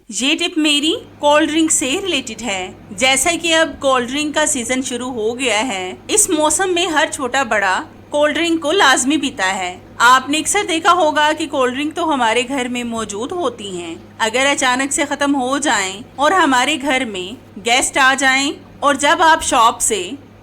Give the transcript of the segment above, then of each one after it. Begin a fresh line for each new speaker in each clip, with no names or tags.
ये टिप मेरी cold drink से रिलेटेड है। जैसा कि अब कोल्ड ड्रिंक का सीजन शुरू हो गया है, इस मौसम में हर छोटा बड़ा कोल्ड ड्रिंक को लाजमी पीता है। आपने अक्सर देखा होगा कि कोल्ड ड्रिंक तो हमारे घर में मौजूद होती हैं। अगर अचानक से खत्म हो जाएं और हमारे घर में गेस्ट आ जाएं और जब आप शॉप से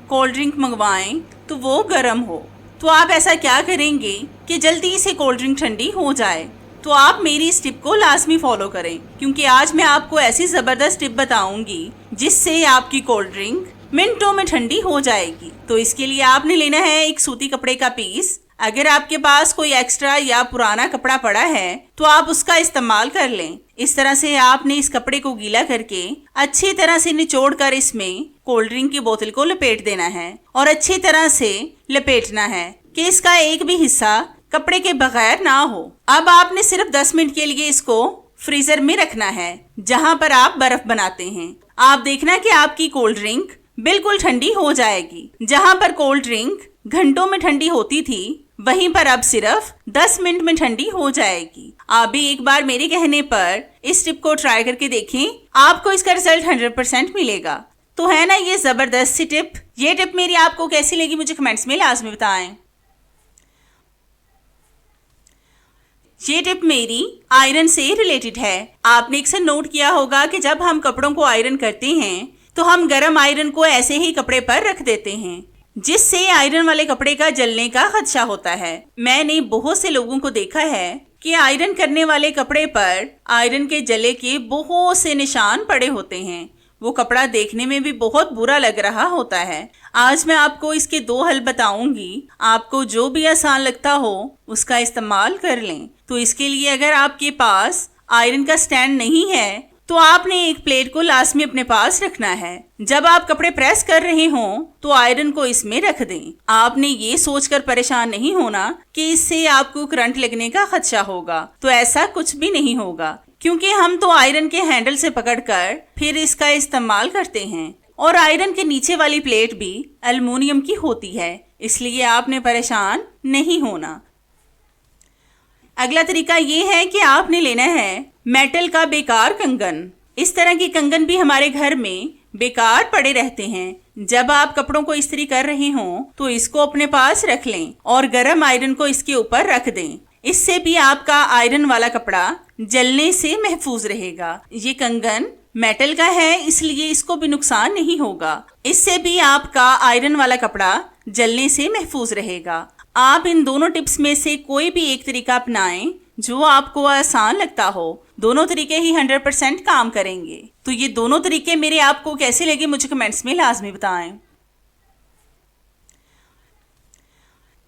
कोल्ड ड्रिंक मंगवाएं तो वो गर्म हो, तो आप ऐसा क्या करेंगे कि जल्दी से कोल्ड ड्रिंक ठंडी हो जाए। तो आप मेरी इस टिप को लाजमी फॉलो करें, क्योंकि आज मैं आपको ऐसी ज़बरदस्त टिप बताऊंगी जिससे आपकी कोल्ड ड्रिंक मिनटों में ठंडी हो जाएगी। तो इसके लिए आपने लेना है एक सूती कपड़े का पीस। अगर आपके पास कोई एक्स्ट्रा या पुराना कपड़ा पड़ा है तो आप उसका इस्तेमाल कर लें। इस तरह से आपने इस कपड़े को गीला करके अच्छी तरह से निचोड़ कर इसमें कोल्ड ड्रिंक की बोतल को लपेट देना है और अच्छी तरह से लपेटना है कि इसका एक भी हिस्सा कपड़े के बगैर ना हो। अब आपने सिर्फ 10 मिनट के लिए इसको फ्रीजर में रखना है, जहां पर आप बर्फ बनाते हैं। आप देखना कि आपकी कोल्ड ड्रिंक बिल्कुल ठंडी हो जाएगी। जहां पर कोल्ड ड्रिंक घंटों में ठंडी होती थी, वहीं पर अब सिर्फ 10 मिनट में ठंडी हो जाएगी। आप भी एक बार मेरे कहने पर इस टिप को ट्राई करके देखें, आपको इसका रिजल्ट 100% मिलेगा। तो है ना ये जबरदस्त सी टिप। ये टिप मेरी आपको कैसी लगी मुझे कमेंट्स में लाजमी बताएं। ये टिप मेरी आयरन से रिलेटेड है। आपने अक्सर नोट किया होगा कि जब हम कपड़ों को आयरन करते हैं तो हम गरम आयरन को ऐसे ही कपड़े पर रख देते हैं, जिससे आयरन वाले कपड़े का जलने का खदशा होता है। मैंने बहुत से लोगों को देखा है कि आयरन करने वाले कपड़े पर आयरन के जले के बहुत से निशान पड़े होते हैं। वो कपड़ा देखने में भी बहुत बुरा लग रहा होता है। आज मैं आपको इसके 2 हल बताऊंगी। आपको जो भी आसान लगता हो उसका इस्तेमाल कर लें। तो इसके लिए अगर आपके पास आयरन का स्टैंड नहीं है तो आपने एक प्लेट को लाजमी अपने पास रखना है। जब आप कपड़े प्रेस कर रहे हों तो आयरन को इसमें रख दें। आपने ये सोचकर परेशान नहीं होना कि इससे आपको करंट लगने का खदशा होगा। तो ऐसा कुछ भी नहीं होगा, क्योंकि हम तो आयरन के हैंडल से पकड़कर फिर इसका इस्तेमाल करते हैं। और आयरन के नीचे वाली प्लेट भी एल्युमिनियम की होती है, इसलिए आपने परेशान नहीं होना। अगला तरीका ये है कि आपने लेना है मेटल का बेकार कंगन। इस तरह की कंगन भी हमारे घर में बेकार पड़े रहते हैं। जब आप कपड़ों को इस्त्री कर रहे हों तो इसको अपने पास रख लें और गरम आयरन को इसके ऊपर रख दें। इससे भी आपका आयरन वाला कपड़ा जलने से महफूज रहेगा। ये कंगन मेटल का है, इसलिए इसको भी नुकसान नहीं होगा। इससे भी आपका आयरन वाला कपड़ा जलने से महफूज रहेगा। आप इन दोनों टिप्स में से कोई भी एक तरीका अपनाएं जो आपको आसान लगता हो। दोनों तरीके ही 100% काम करेंगे। तो ये दोनों तरीके मेरे आपको कैसे लगे मुझे कमेंट्स में लाजमी बताएं।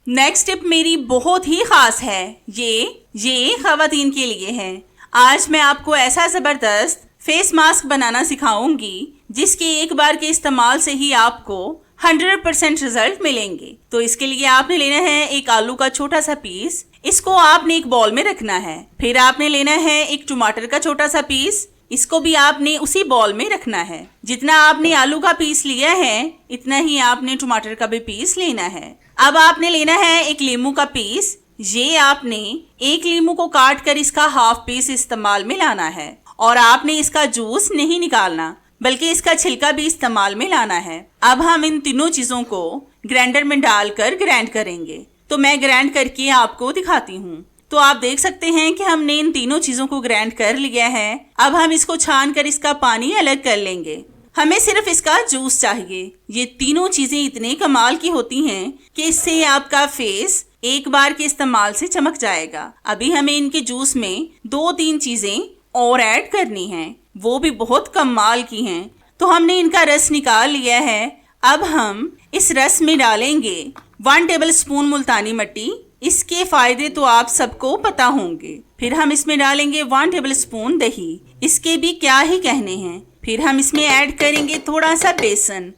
नेक्स्ट टिप मेरी बहुत ही खास है। ये खवातीन के लिए है। आज मैं आपको ऐसा जबरदस्त फेस मास्क बनाना सिखाऊंगी जिसके एक बार के इस्तेमाल से ही आपको 100% रिजल्ट मिलेंगे। तो इसके लिए आपने लेना है एक आलू का छोटा सा पीस। इसको आपने एक बॉल में रखना है। फिर आपने लेना है एक टमाटर का छोटा सा पीस। इसको भी आपने उसी बॉल में रखना है। जितना आपने आलू का पीस लिया है इतना ही आपने टमाटर का भी पीस लेना है। अब आपने लेना है एक लीमू का पीस। ये आपने एक लीमू को काट कर इसका हाफ पीस इस्तेमाल में लाना है और आपने इसका जूस नहीं निकालना, बल्कि इसका छिलका भी इस्तेमाल में लाना है। अब हम इन तीनों चीजों को ग्राइंडर में डालकर ग्राइंड करेंगे। तो मैं ग्राइंड करके आपको दिखाती हूँ। तो आप देख सकते हैं कि हमने इन तीनों चीजों को ग्राइंड कर लिया है। अब हम इसको छान कर इसका पानी अलग कर लेंगे। हमें सिर्फ इसका जूस चाहिए। ये तीनों चीजें इतने कमाल की होती हैं कि इससे आपका फेस एक बार के इस्तेमाल से चमक जाएगा। अभी हमें इनके जूस में 2-3 चीजें और ऐड करनी हैं, वो भी बहुत कमाल की हैं। तो हमने इनका रस निकाल लिया है। अब हम इस रस में डालेंगे 1 टेबलस्पून मुल्तानी मिट्टी। इसके फायदे तो आप सबको पता होंगे। फिर हम इसमें डालेंगे 1 टेबलस्पून दही। इसके भी क्या ही कहने हैं। फिर हम इसमें ऐड करेंगे थोड़ा सा बेसन।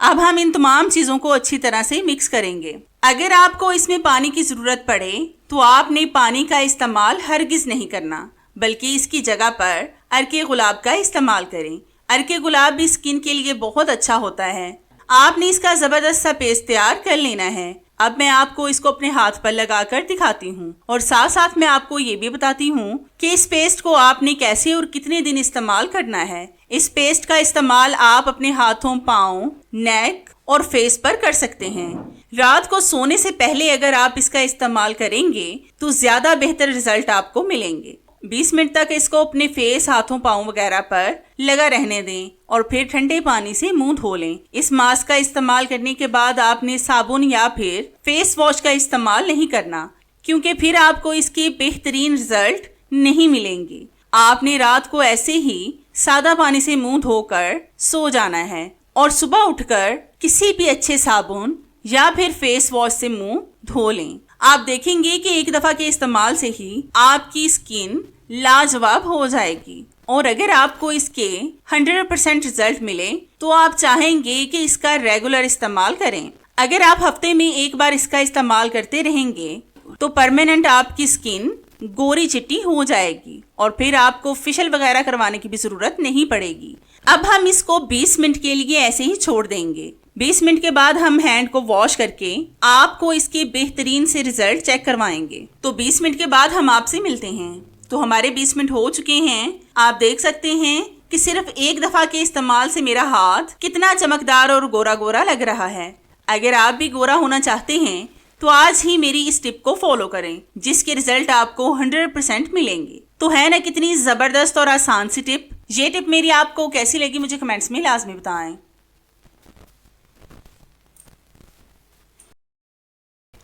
अब हम इन तमाम चीज़ों को अच्छी तरह से मिक्स करेंगे। अगर आपको इसमें पानी की ज़रूरत पड़े तो आपने पानी का इस्तेमाल हरगिज़ नहीं करना, बल्कि इसकी जगह पर अर्के गुलाब का इस्तेमाल करें। अर्के गुलाब भी स्किन के लिए बहुत अच्छा होता है। आपने इसका ज़बरदस्त सा पेस्ट तैयार कर लेना है। अब मैं आपको इसको अपने हाथ पर लगाकर दिखाती हूँ और साथ साथ मैं आपको ये भी बताती हूँ कि इस पेस्ट को आपने कैसे और कितने दिन इस्तेमाल करना है। इस पेस्ट का इस्तेमाल आप अपने हाथों, पाँव, नेक और फेस पर कर सकते हैं। रात को सोने से पहले अगर आप इसका इस्तेमाल करेंगे तो ज्यादा बेहतर रिजल्ट आपको मिलेंगे। 20 मिनट तक इसको अपने फेस, हाथों, पाँव वगैरह पर लगा रहने दें और फिर ठंडे पानी से मुंह धो लें। इस मास्क का इस्तेमाल करने के बाद आपने साबुन या फिर फेस वॉश का इस्तेमाल नहीं करना, क्योंकि फिर आपको इसके बेहतरीन रिजल्ट नहीं मिलेंगे। आपने रात को ऐसे ही सादा पानी से मुंह धोकर सो जाना है और सुबह उठकर किसी भी अच्छे साबुन या फिर फेस वॉश से मुंह धो लें। आप देखेंगे कि एक दफा के इस्तेमाल से ही आपकी स्किन लाजवाब हो जाएगी और अगर आपको इसके 100% रिजल्ट मिले तो आप चाहेंगे कि इसका रेगुलर इस्तेमाल करें। अगर आप हफ्ते में एक बार इसका इस्तेमाल करते रहेंगे तो परमानेंट आपकी स्किन गोरी चिट्टी हो जाएगी और फिर आपको फेशियल वगैरह करवाने की भी जरूरत नहीं पड़ेगी। अब हम इसको 20 मिनट के लिए ऐसे ही छोड़ देंगे। 20 मिनट के बाद हम हैंड को वॉश करके आपको इसके बेहतरीन से रिजल्ट चेक करवाएंगे। तो 20 मिनट के बाद हम आपसे मिलते हैं। तो हमारे 20 मिनट हो चुके हैं। आप देख सकते हैं कि सिर्फ एक दफा के इस्तेमाल से मेरा हाथ कितना चमकदार और गोरा गोरा लग रहा है। अगर आप भी गोरा होना चाहते हैं तो आज ही मेरी इस टिप को फॉलो करें, जिसके रिजल्ट आपको 100% मिलेंगे। तो है ना कितनी जबरदस्त और आसान सी टिप। ये टिप मेरी आपको कैसी लगी मुझे कमेंट्स में लाजमी बताएं।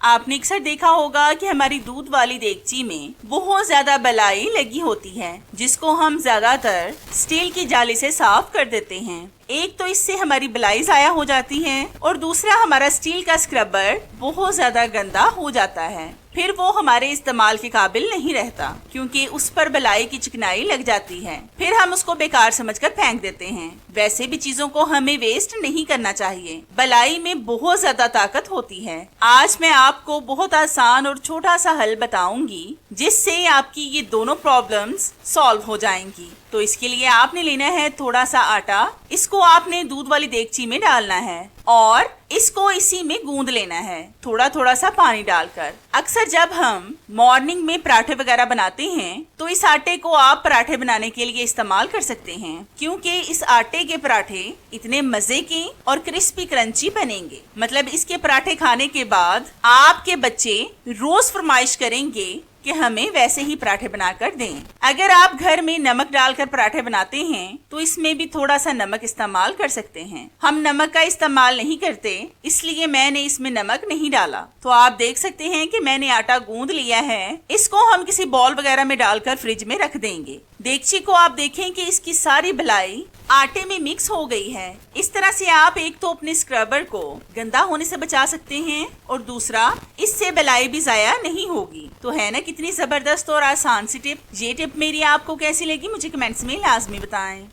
आपने अक्सर देखा होगा कि हमारी दूध वाली देगची में बहुत ज्यादा बलाई लगी होती है, जिसको हम ज्यादातर स्टील की जाली से साफ कर देते हैं। एक तो इससे हमारी बलाई जाया हो जाती है और दूसरा हमारा स्टील का स्क्रबर बहुत ज्यादा गंदा हो जाता है। फिर वो हमारे इस्तेमाल के काबिल नहीं रहता, क्योंकि उस पर बलाई की चिकनाई लग जाती है। फिर हम उसको बेकार समझकर फेंक देते हैं। वैसे भी चीजों को हमें वेस्ट नहीं करना चाहिए। बलाई में बहुत ज्यादा ताकत होती है। आज मैं आपको बहुत आसान और छोटा सा हल बताऊंगी, जिससे आपकी ये दोनों प्रॉब्लम्स सॉल्व हो जाएंगी। तो इसके लिए आपने लेना है थोड़ा सा आटा। इसको आपने दूध वाली देगची में डालना है और इसको इसी में गूंद लेना है, थोड़ा थोड़ा सा पानी डालकर। अक्सर जब हम मॉर्निंग में पराठे वगैरह बनाते हैं तो इस आटे को आप पराठे बनाने के लिए इस्तेमाल कर सकते हैं, क्योंकि इस आटे के पराठे इतने मजे के और क्रिस्पी क्रंची बनेंगे। मतलब इसके पराठे खाने के बाद आपके बच्चे रोज फरमाइश करेंगे कि हमें वैसे ही पराठे बनाकर दें। अगर आप घर में नमक डालकर पराठे बनाते हैं तो इसमें भी थोड़ा सा नमक इस्तेमाल कर सकते हैं। हम नमक का इस्तेमाल नहीं करते, इसलिए मैंने इसमें नमक नहीं डाला। तो आप देख सकते हैं कि मैंने आटा गूंद लिया है। इसको हम किसी बॉल वगैरह में डालकर फ्रिज में रख देंगे। देगची को आप देखें कि इसकी सारी बलाई आटे में मिक्स हो गई है। इस तरह से आप एक तो अपने स्क्रबर को गंदा होने से बचा सकते हैं और दूसरा इससे बलाई भी जाया नहीं होगी। तो है ना कितनी जबरदस्त और आसान सी टिप। ये टिप मेरी आपको कैसी लगी मुझे कमेंट्स में लाजमी बताएं।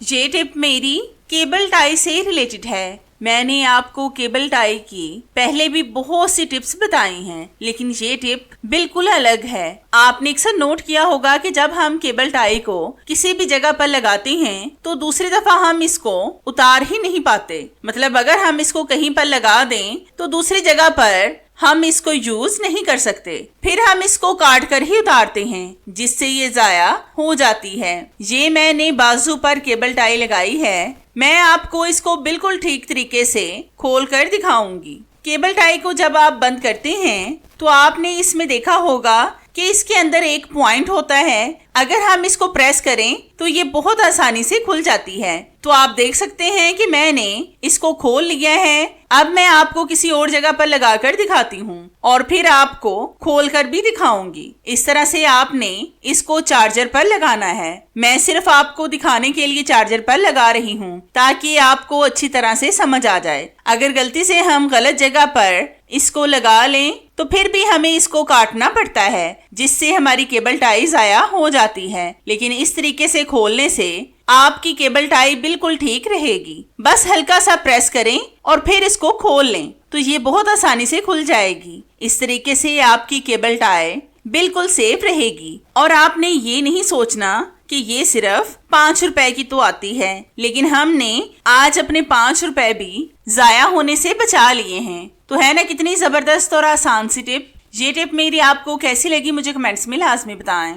ये टिप मेरी केबल टाई से रिलेटेड है। मैंने आपको केबल टाई की पहले भी बहुत सी टिप्स बताई हैं, लेकिन ये टिप बिल्कुल अलग है। आपने अक्सर नोट किया होगा कि जब हम केबल टाई को किसी भी जगह पर लगाते हैं तो दूसरी दफा हम इसको उतार ही नहीं पाते। मतलब अगर हम इसको कहीं पर लगा दें तो दूसरी जगह पर हम इसको यूज नहीं कर सकते। फिर हम इसको काट कर ही उतारते हैं, जिससे ये जाया हो जाती है। ये मैंने बाजू पर केबल टाई लगाई है। मैं आपको इसको बिल्कुल ठीक तरीके से खोल कर दिखाऊंगी। केबल टाई को जब आप बंद करते हैं तो आपने इसमें देखा होगा कि इसके अंदर एक पॉइंट होता है। अगर हम इसको प्रेस करें तो ये बहुत आसानी से खुल जाती है। तो आप देख सकते हैं कि मैंने इसको खोल लिया है। अब मैं आपको किसी और जगह पर लगाकर दिखाती हूँ और फिर आपको खोलकर भी दिखाऊंगी। इस तरह से आपने इसको चार्जर पर लगाना है। मैं सिर्फ आपको दिखाने के लिए चार्जर पर लगा रही हूँ ताकि आपको अच्छी तरह से समझ आ जाए। अगर गलती से हम गलत जगह पर इसको लगा लें तो फिर भी हमें इसको काटना पड़ता है, जिससे हमारी केबल टाई जाया हो जाती है। लेकिन इस तरीके से खोलने से आपकी केबल टाई बिल्कुल ठीक रहेगी। बस हल्का सा प्रेस करें और फिर इसको खोल लें तो ये बहुत आसानी से खुल जाएगी। इस तरीके से आपकी केबल टाई बिल्कुल सेफ रहेगी। और आपने ये नहीं सोचना कि ये सिर्फ 5 रुपए की तो आती है, लेकिन हमने आज अपने 5 रुपए भी जाया होने से बचा लिए हैं। तो है ना कितनी ज़बरदस्त और आसान सी टिप। ये टिप मेरी आपको कैसी लगी मुझे कमेंट्स में लाजमी बताएं।